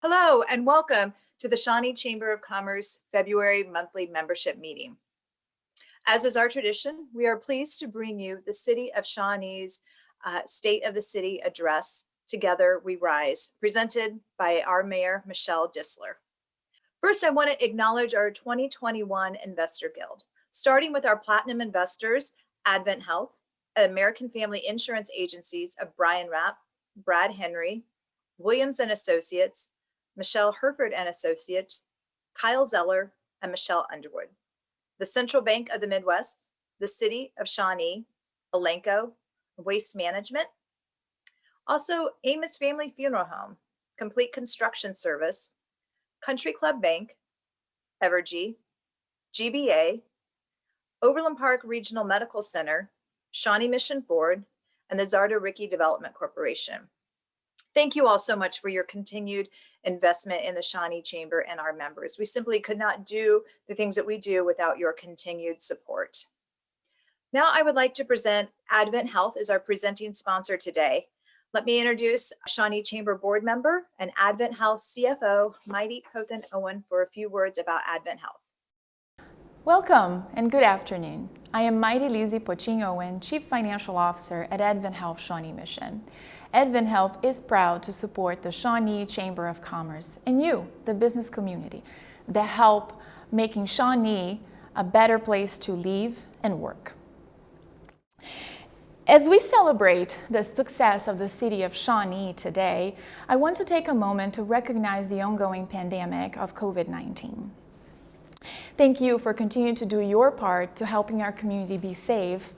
Hello and welcome to the Shawnee Chamber of Commerce February monthly membership meeting. As is our tradition, we are pleased to bring you the City of Shawnee's State of the City Address, Together We Rise, presented by our Mayor, Michelle Disler. First, I want to acknowledge our 2021 Investor Guild, starting with our Platinum investors, Advent Health, American Family Insurance Agencies of Brian Rapp, Brad Henry, Williams and Associates, Michelle Herford and Associates, Kyle Zeller, and Michelle Underwood. The Central Bank of the Midwest, the City of Shawnee, Elanco, Waste Management. Also, Amos Family Funeral Home, Complete Construction Service, Country Club Bank, Evergy, GBA, Overland Park Regional Medical Center, Shawnee Mission Ford, and the Zarda Rickey Development Corporation. Thank you all so much for your continued investment in the Shawnee Chamber and our members. We simply could not do the things that we do without your continued support. Now I would like to present Advent Health as our presenting sponsor today. Let me introduce Shawnee Chamber Board Member and Advent Health CFO, Mighty Pothen Owen, for a few words about Advent Health. Welcome and good afternoon. I am Mighty Lizzie Pothen Owen, Chief Financial Officer at Advent Health Shawnee Mission. Advent Health is proud to support the Shawnee Chamber of Commerce and you, the business community, that help making Shawnee a better place to live and work. As we celebrate the success of the city of Shawnee today, I want to take a moment to recognize the ongoing pandemic of COVID-19. Thank you for continuing to do your part to helping our community be safe,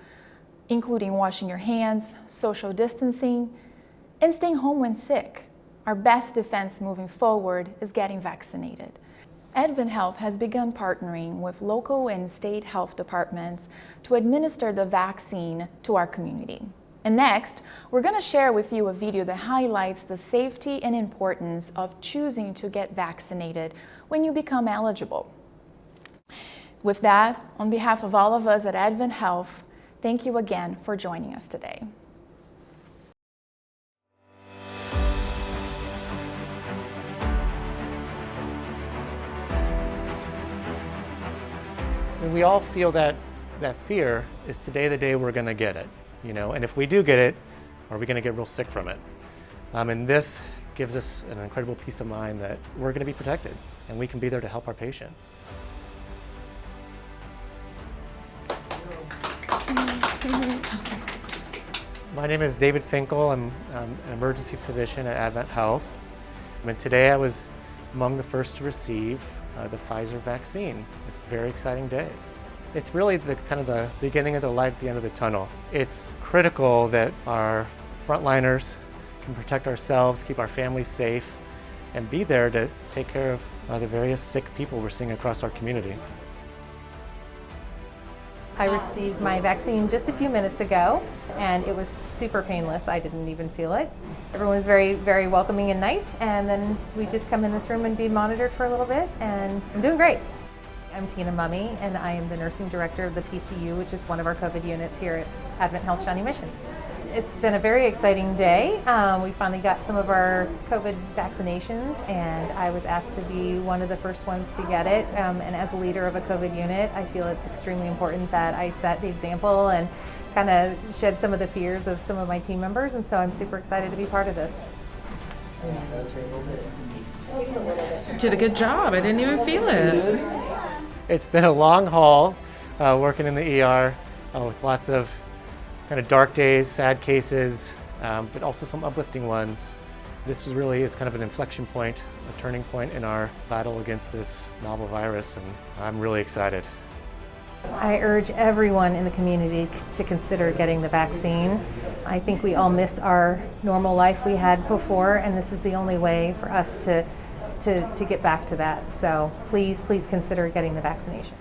including washing your hands, social distancing, and staying home when sick. Our best defense moving forward is getting vaccinated. Advent Health has begun partnering with local and state health departments to administer the vaccine to our community. And next, we're going to share with you a video that highlights the safety and importance of choosing to get vaccinated when you become eligible. With that, on behalf of all of us at Advent Health, thank you again for joining us today. We all feel that fear. Is today the day we're going to get it? And if we do get it, are we going to get real sick from it? And this gives us an incredible peace of mind that we're going to be protected and we can be there to help our patients. My name is David Finkel. I'm an emergency physician at Advent Health. And today I was among the first to receive the Pfizer vaccine. It's a very exciting day. It's really the beginning of the light at the end of the tunnel. It's critical that our frontliners can protect ourselves, keep our families safe, and be there to take care of the various sick people we're seeing across our community. I received my vaccine just a few minutes ago, and it was super painless. I didn't even feel it. Everyone was very, very welcoming and nice, and then we just come in this room and be monitored for a little bit, and I'm doing great. I'm Tina Mummy, and I am the nursing director of the PCU, which is one of our COVID units here at Advent Health Shawnee Mission. It's been a very exciting day. We finally got some of our COVID vaccinations, and I was asked to be one of the first ones to get it. And as a leader of a COVID unit, I feel it's extremely important that I set the example and kind of shed some of the fears of some of my team members, and so I'm super excited to be part of this. You did a good job. I didn't even feel it. It's been a long haul working in the ER with lots of kind of dark days, sad cases, but also some uplifting ones. This is kind of an inflection point, a turning point in our battle against this novel virus, and I'm really excited. I urge everyone in the community to consider getting the vaccine. I think we all miss our normal life we had before, and this is the only way for us to get back to that. So please consider getting the vaccination.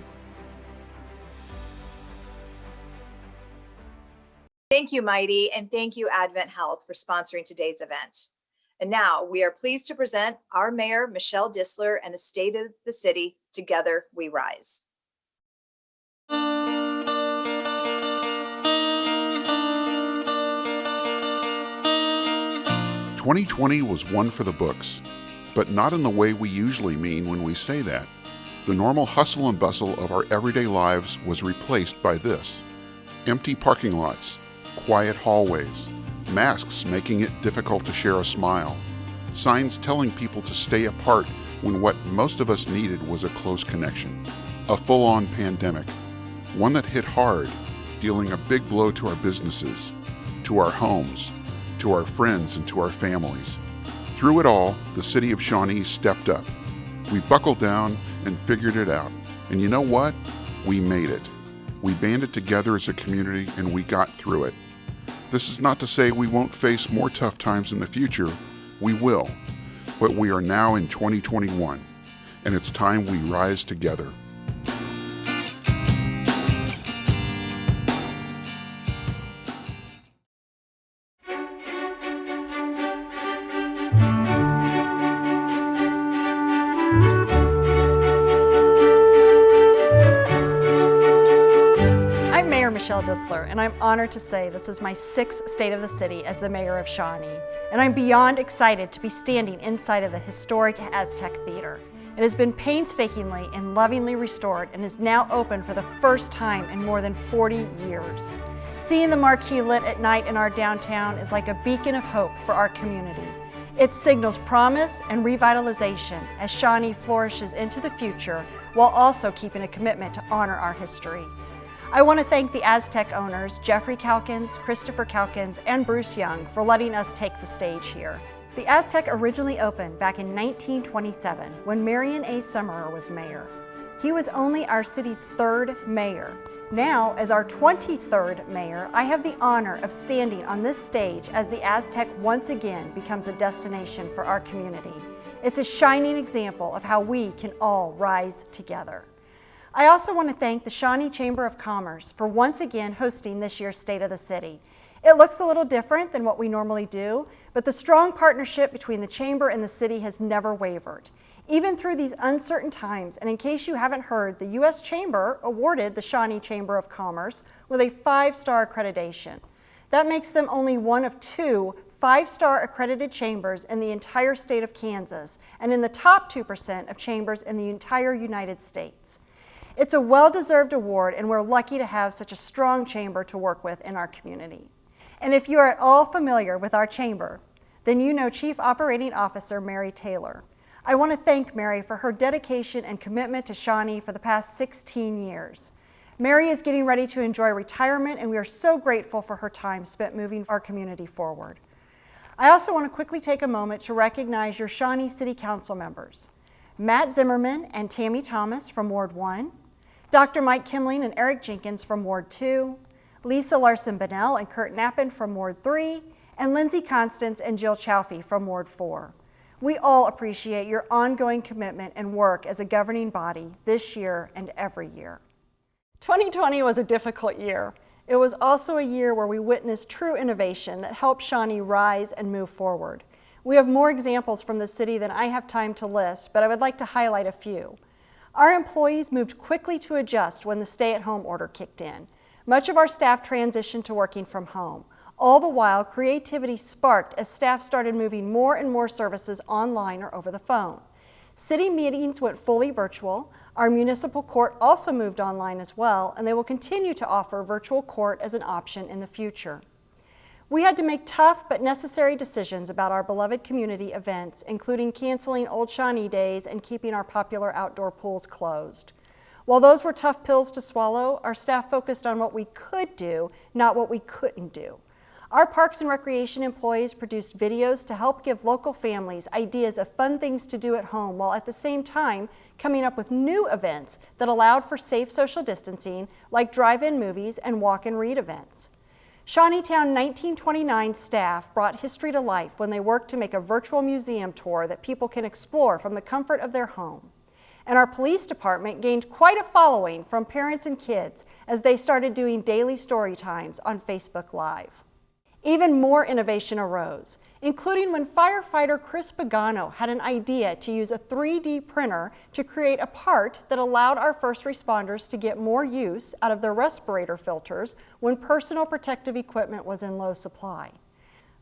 Thank you, Mighty, and thank you, Advent Health, for sponsoring today's event. And now we are pleased to present our Mayor, Michelle Disler, and the State of the City, Together We Rise. 2020 was one for the books. but not in the way we usually mean when we say that. The normal hustle and bustle of our everyday lives was replaced by this. Empty parking lots, quiet hallways, masks making it difficult to share a smile, signs telling people to stay apart when what most of us needed was a close connection. A full-on pandemic, one that hit hard, dealing a big blow to our businesses, to our homes, to our friends, and to our families. Through it all, the city of Shawnee stepped up. We buckled down and figured it out. And you know what? We made it. We banded together as a community and we got through it. This is not to say we won't face more tough times in the future. We will. But we are now in 2021, and it's time we rise together. I'm Mayor Michelle Disler, and I'm honored to say this is my 6th State of the City as the Mayor of Shawnee, and I'm beyond excited to be standing inside of the historic Aztec Theater. It has been painstakingly and lovingly restored and is now open for the first time in more than 40 years. Seeing the marquee lit at night in our downtown is like a beacon of hope for our community. It signals promise and revitalization as Shawnee flourishes into the future while also keeping a commitment to honor our history. I want to thank the Aztec owners, Jeffrey Calkins, Christopher Calkins, and Bruce Young for letting us take the stage here. The Aztec originally opened back in 1927 when Marion A. Summerer was mayor. He was only our city's 3rd mayor. Now, as our 23rd mayor, I have the honor of standing on this stage as the Aztec once again becomes a destination for our community. It's a shining example of how we can all rise together. I also want to thank the Shawnee Chamber of Commerce for once again hosting this year's State of the City. It looks a little different than what we normally do, but the strong partnership between the Chamber and the city has never wavered. Even through these uncertain times, and in case you haven't heard, the U.S. Chamber awarded the Shawnee Chamber of Commerce with a 5-star accreditation. That makes them only one of 2 5-star accredited chambers in the entire state of Kansas, and in the top 2% of chambers in the entire United States. It's a well-deserved award, and we're lucky to have such a strong chamber to work with in our community. And if you are at all familiar with our chamber, then you know Chief Operating Officer Mary Taylor. I want to thank Mary for her dedication and commitment to Shawnee for the past 16 years. Mary is getting ready to enjoy retirement, and we are so grateful for her time spent moving our community forward. I also want to quickly take a moment to recognize your Shawnee City Council members, Matt Zimmerman and Tammy Thomas from Ward 1, Dr. Mike Kimling and Eric Jenkins from Ward 2, Lisa Larson-Bonnell and Kurt Knappen from Ward 3, and Lindsay Constance and Jill Chauffe from Ward 4. We all appreciate your ongoing commitment and work as a governing body this year and every year. 2020 was a difficult year. It was also a year where we witnessed true innovation that helped Shawnee rise and move forward. We have more examples from the city than I have time to list, but I would like to highlight a few. Our employees moved quickly to adjust when the stay-at-home order kicked in. Much of our staff transitioned to working from home. All the while, creativity sparked as staff started moving more and more services online or over the phone. City meetings went fully virtual. Our municipal court also moved online as well, and they will continue to offer virtual court as an option in the future. We had to make tough but necessary decisions about our beloved community events, including canceling Old Shawnee Days and keeping our popular outdoor pools closed. While those were tough pills to swallow, our staff focused on what we could do, not what we couldn't do. Our Parks and Recreation employees produced videos to help give local families ideas of fun things to do at home, while at the same time coming up with new events that allowed for safe social distancing, like drive-in movies and walk-and-read events. Shawneetown 1929 staff brought history to life when they worked to make a virtual museum tour that people can explore from the comfort of their home. And our police department gained quite a following from parents and kids as they started doing daily story times on Facebook Live. Even more innovation arose, including when firefighter Chris Pagano had an idea to use a 3D printer to create a part that allowed our first responders to get more use out of their respirator filters when personal protective equipment was in low supply.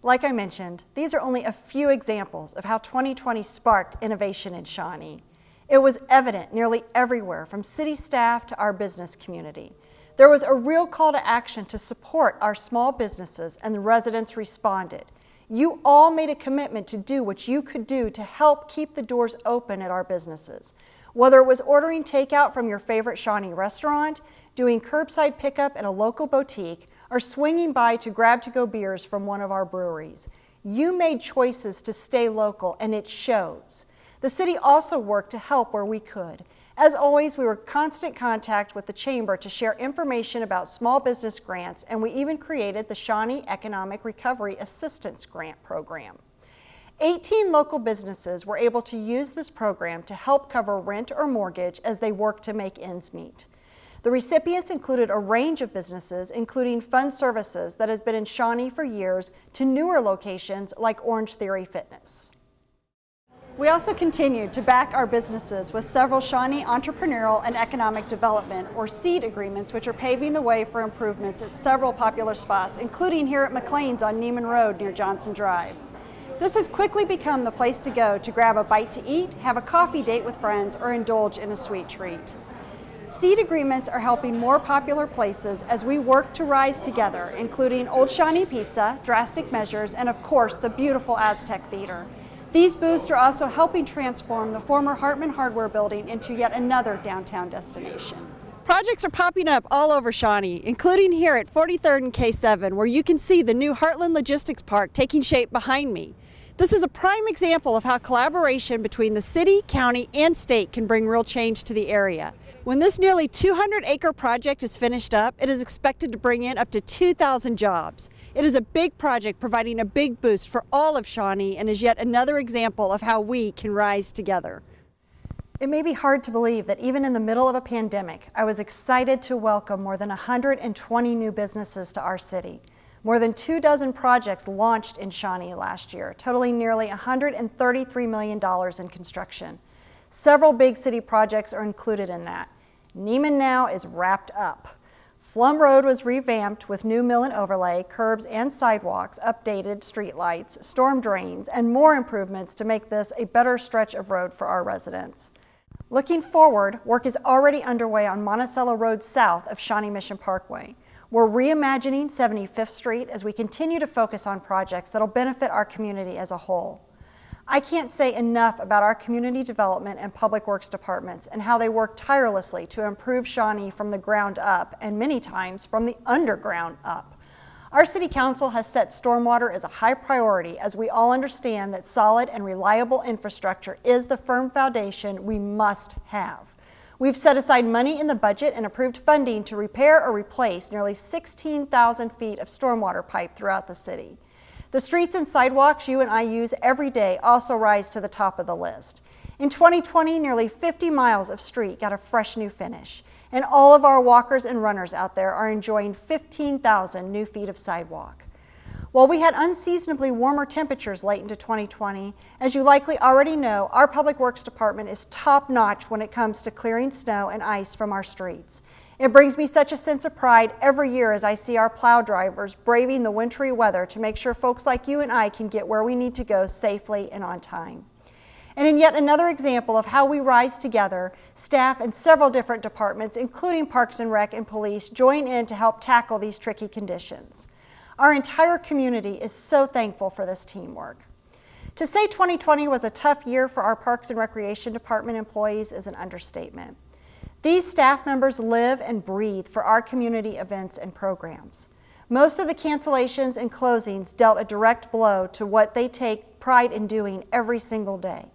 Like I mentioned, these are only a few examples of how 2020 sparked innovation in Shawnee. It was evident nearly everywhere, from city staff to our business community. There was a real call to action to support our small businesses, and the residents responded. You all made a commitment to do what you could do to help keep the doors open at our businesses. Whether it was ordering takeout from your favorite Shawnee restaurant, doing curbside pickup at a local boutique, or swinging by to grab to-go beers from one of our breweries. You made choices to stay local, and it shows. The city also worked to help where we could. As always, we were in constant contact with the Chamber to share information about small business grants, and we even created the Shawnee Economic Recovery Assistance Grant Program. 18 local businesses were able to use this program to help cover rent or mortgage as they worked to make ends meet. The recipients included a range of businesses, including Fun Services that has been in Shawnee for years, to newer locations like Orange Theory Fitness. We also continued to back our businesses with several Shawnee Entrepreneurial and Economic Development, or SEED agreements, which are paving the way for improvements at several popular spots, including here at McLean's on Neiman Road near Johnson Drive. This has quickly become the place to go to grab a bite to eat, have a coffee date with friends, or indulge in a sweet treat. SEED agreements are helping more popular places as we work to rise together, including Old Shawnee Pizza, Drastic Measures, and of course the beautiful Aztec Theater. These booths are also helping transform the former Hartman Hardware building into yet another downtown destination. Projects are popping up all over Shawnee, including here at 43rd and K7, where you can see the new Heartland Logistics Park taking shape behind me. This is a prime example of how collaboration between the city, county, and state can bring real change to the area. When this nearly 200-acre project is finished up, it is expected to bring in up to 2,000 jobs. It is a big project providing a big boost for all of Shawnee and is yet another example of how we can rise together. It may be hard to believe that even in the middle of a pandemic, I was excited to welcome more than 120 new businesses to our city. More than 24 projects launched in Shawnee last year, totaling nearly $133 million in construction. Several big city projects are included in that. Neiman now is wrapped up. Flum Road was revamped with new mill and overlay, curbs and sidewalks, updated streetlights, storm drains, and more improvements to make this a better stretch of road for our residents. Looking forward, work is already underway on Monticello Road south of Shawnee Mission Parkway. We're reimagining 75th Street as we continue to focus on projects that'll benefit our community as a whole. I can't say enough about our community development and public works departments and how they work tirelessly to improve Shawnee from the ground up and many times from the underground up. Our city council has set stormwater as a high priority as we all understand that solid and reliable infrastructure is the firm foundation we must have. We've set aside money in the budget and approved funding to repair or replace nearly 16,000 feet of stormwater pipe throughout the city. The streets and sidewalks you and I use every day also rise to the top of the list. In 2020, nearly 50 miles of street got a fresh new finish, and all of our walkers and runners out there are enjoying 15,000 new feet of sidewalk. While we had unseasonably warmer temperatures late into 2020, as you likely already know, our Public Works Department is top-notch when it comes to clearing snow and ice from our streets. It brings me such a sense of pride every year as I see our plow drivers braving the wintry weather to make sure folks like you and I can get where we need to go safely and on time. And in yet another example of how we rise together, staff in several different departments, including Parks and Rec and Police, join in to help tackle these tricky conditions. Our entire community is so thankful for this teamwork. To say 2020 was a tough year for our Parks and Recreation Department employees is an understatement. These staff members live and breathe for our community events and programs. Most of the cancellations and closings dealt a direct blow to what they take pride in doing every single day.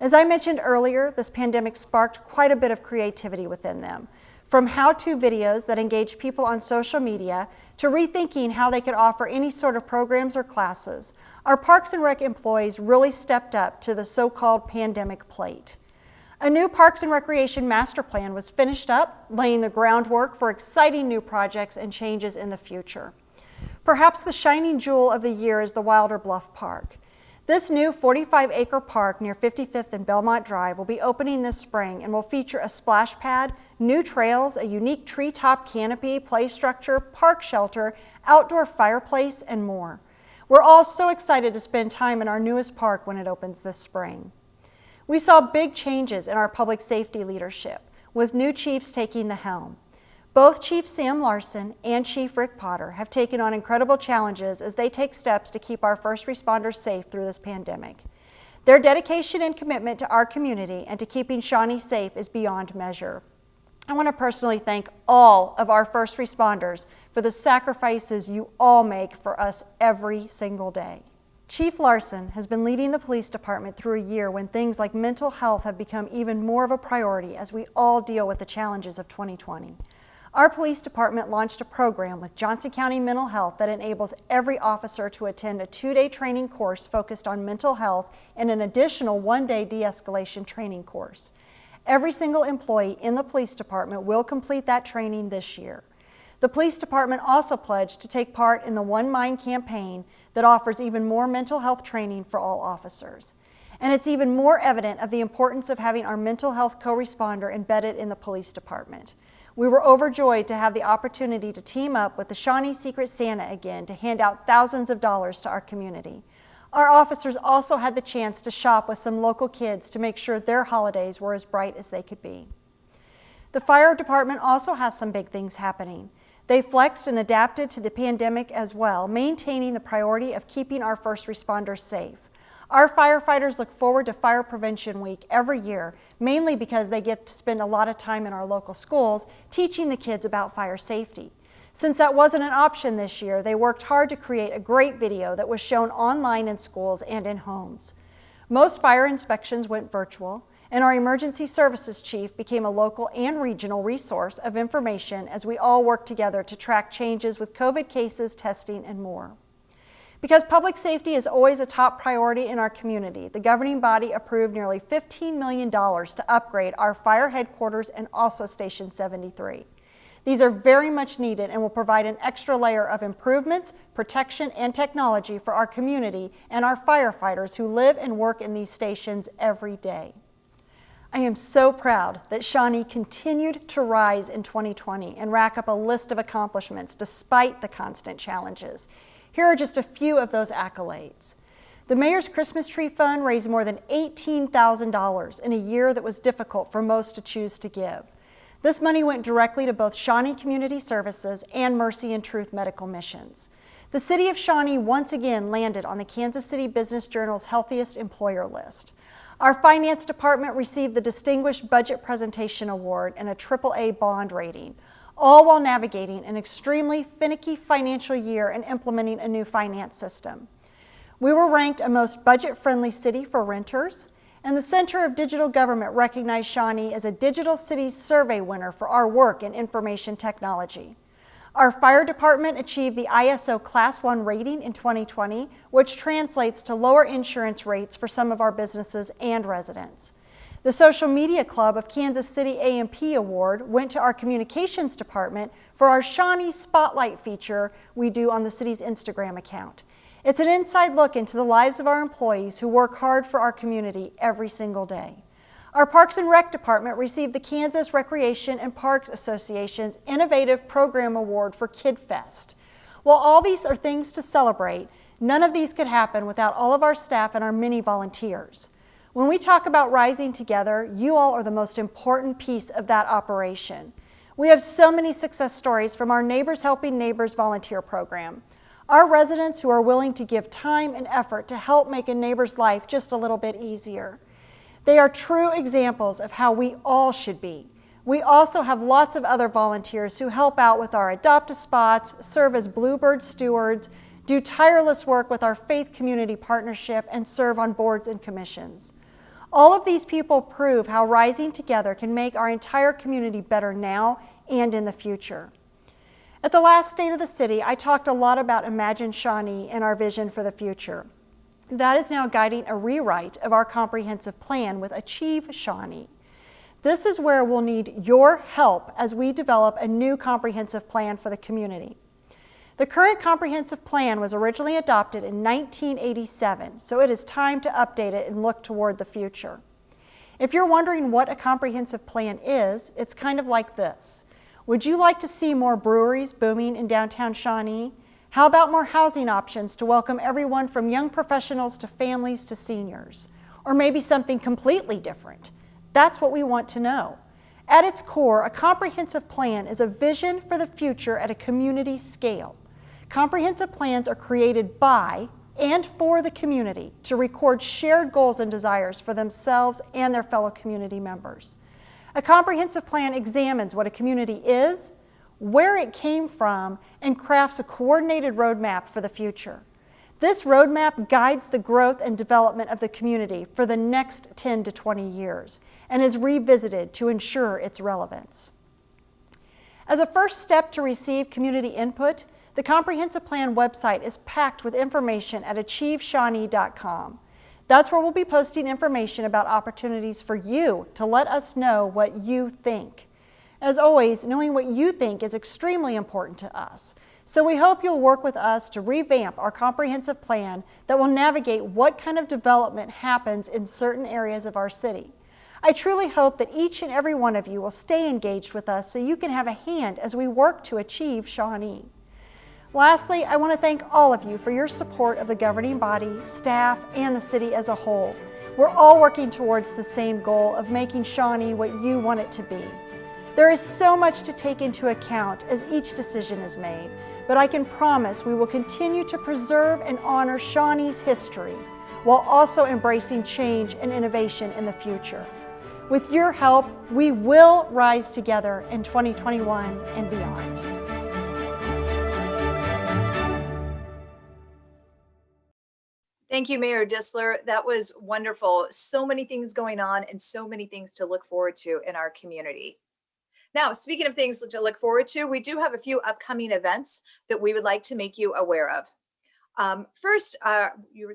As I mentioned earlier, this pandemic sparked quite a bit of creativity within them, from how-to videos that engage people on social media to rethinking how they could offer any sort of programs or classes. Our Parks and Rec employees really stepped up to the so-called pandemic plate. A new Parks and Recreation master plan was finished up, laying the groundwork for exciting new projects and changes in the future. Perhaps the shining jewel of the year is the Wilder Bluff Park. This new 45-acre park near 55th and Belmont Drive will be opening this spring and will feature a splash pad, new trails, a unique treetop canopy, play structure, park shelter, outdoor fireplace, and more. We're all so excited to spend time in our newest park when it opens this spring. We saw big changes in our public safety leadership, with new chiefs taking the helm. Both Chief Sam Larson and Chief Rick Potter have taken on incredible challenges as they take steps to keep our first responders safe through this pandemic. Their dedication and commitment to our community and to keeping Shawnee safe is beyond measure. I want to personally thank all of our first responders for the sacrifices you all make for us every single day. Chief Larson has been leading the police department through a year when things like mental health have become even more of a priority as we all deal with the challenges of 2020. Our police department launched a program with Johnson County Mental Health that enables every officer to attend a 2-day training course focused on mental health and an additional 1-day de-escalation training course. Every single employee in the police department will complete that training this year. The police department also pledged to take part in the One Mind campaign that offers even more mental health training for all officers. And it's even more evident of the importance of having our mental health co-responder embedded in the police department. We were overjoyed to have the opportunity to team up with the Shawnee Secret Santa again to hand out thousands of dollars to our community. Our officers also had the chance to shop with some local kids to make sure their holidays were as bright as they could be. The fire department also has some big things happening. They flexed and adapted to the pandemic as well, maintaining the priority of keeping our first responders safe. Our firefighters look forward to Fire Prevention Week every year, mainly because they get to spend a lot of time in our local schools teaching the kids about fire safety. Since that wasn't an option this year, they worked hard to create a great video that was shown online in schools and in homes. Most fire inspections went virtual, and our emergency services chief became a local and regional resource of information as we all worked together to track changes with COVID cases, testing, and more. Because public safety is always a top priority in our community, the governing body approved nearly $15 million to upgrade our fire headquarters and also Station 73. These are very much needed and will provide an extra layer of improvements, protection, and technology for our community and our firefighters who live and work in these stations every day. I am so proud that Shawnee continued to rise in 2020 and rack up a list of accomplishments despite the constant challenges. Here are just a few of those accolades. The Mayor's Christmas Tree Fund raised more than $18,000 in a year that was difficult for most to choose to give. This money went directly to both Shawnee Community Services and Mercy and Truth Medical Missions. The City of Shawnee once again landed on the Kansas City Business Journal's Healthiest Employer list. Our Finance Department received the Distinguished Budget Presentation Award and a AAA bond rating, all while navigating an extremely finicky financial year and implementing a new finance system. We were ranked a most budget-friendly city for renters, and the Center of Digital Government recognized Shawnee as a Digital Cities Survey winner for our work in information technology. Our fire department achieved the ISO Class 1 rating in 2020, which translates to lower insurance rates for some of our businesses and residents. The Social Media Club of Kansas City A&P Award went to our communications department for our Shawnee Spotlight feature we do on the city's Instagram account. It's an inside look into the lives of our employees who work hard for our community every single day. Our Parks and Rec department received the Kansas Recreation and Parks Association's Innovative Program Award for Kid Fest. While all these are things to celebrate, none of these could happen without all of our staff and our many volunteers. When we talk about rising together, you all are the most important piece of that operation. We have so many success stories from our Neighbors Helping Neighbors volunteer program. Our residents who are willing to give time and effort to help make a neighbor's life just a little bit easier. They are true examples of how we all should be. We also have lots of other volunteers who help out with our adopt-a-spots, serve as Bluebird stewards, do tireless work with our faith community partnership, and serve on boards and commissions. All of these people prove how rising together can make our entire community better now and in the future. At the last State of the City, I talked a lot about Imagine Shawnee and our vision for the future. That is now guiding a rewrite of our comprehensive plan with Achieve Shawnee. This is where we'll need your help as we develop a new comprehensive plan for the community. The current comprehensive plan was originally adopted in 1987, so it is time to update it and look toward the future. If you're wondering what a comprehensive plan is, it's kind of like this. Would you like to see more breweries booming in downtown Shawnee? How about more housing options to welcome everyone from young professionals to families to seniors? Or maybe something completely different? That's what we want to know. At its core, a comprehensive plan is a vision for the future at a community scale. Comprehensive plans are created by and for the community to record shared goals and desires for themselves and their fellow community members. A comprehensive plan examines what a community is, where it came from, and crafts a coordinated roadmap for the future. This roadmap guides the growth and development of the community for the next 10 to 20 years and is revisited to ensure its relevance. As a first step to receive community input, the Comprehensive Plan website is packed with information at achieveshawnee.com. That's where we'll be posting information about opportunities for you to let us know what you think. As always, knowing what you think is extremely important to us. So we hope you'll work with us to revamp our comprehensive plan that will navigate what kind of development happens in certain areas of our city. I truly hope that each and every one of you will stay engaged with us so you can have a hand as we work to achieve Shawnee. Lastly, I want to thank all of you for your support of the governing body, staff, and the city as a whole. We're all working towards the same goal of making Shawnee what you want it to be. There is so much to take into account as each decision is made, but I can promise we will continue to preserve and honor Shawnee's history while also embracing change and innovation in the future. With your help, we will rise together in 2021 and beyond. Thank you, Mayor Disler. That was wonderful. So many things going on and so many things to look forward to in our community. Now, speaking of things to look forward to, we do have a few upcoming events that we would like to make you aware of. First,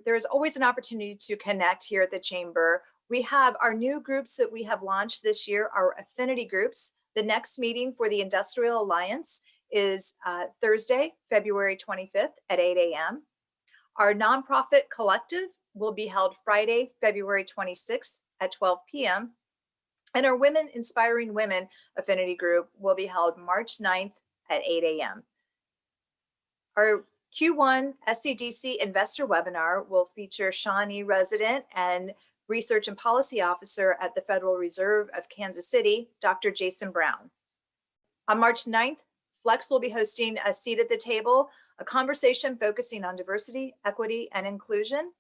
there's always an opportunity to connect here at the Chamber. We have our new groups that we have launched this year, our affinity groups. The next meeting for the Industrial Alliance is Thursday, February 25th at 8 a.m. Our nonprofit collective will be held Friday, February 26th at 12 p.m. And our Women Inspiring Women affinity group will be held March 9th at 8 a.m. Our Q1 SCDC investor webinar will feature Shawnee resident and Research and Policy Officer at the Federal Reserve of Kansas City, Dr. Jason Brown. On March 9th, Flex will be hosting a seat at the table, a conversation focusing on diversity, equity, and inclusion.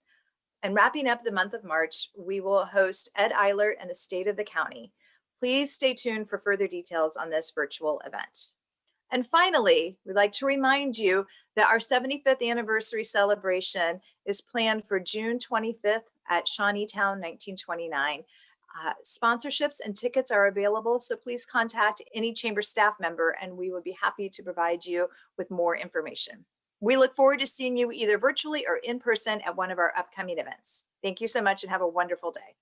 And wrapping up the month of March, we will host Ed Eilert and the State of the County. Please stay tuned for further details on this virtual event. And finally, we'd like to remind you that our 75th anniversary celebration is planned for June 25th at Shawnee Town 1929. Sponsorships and tickets are available, so please contact any Chamber staff member and we would be happy to provide you with more information. We look forward to seeing you either virtually or in person at one of our upcoming events. Thank you so much and have a wonderful day.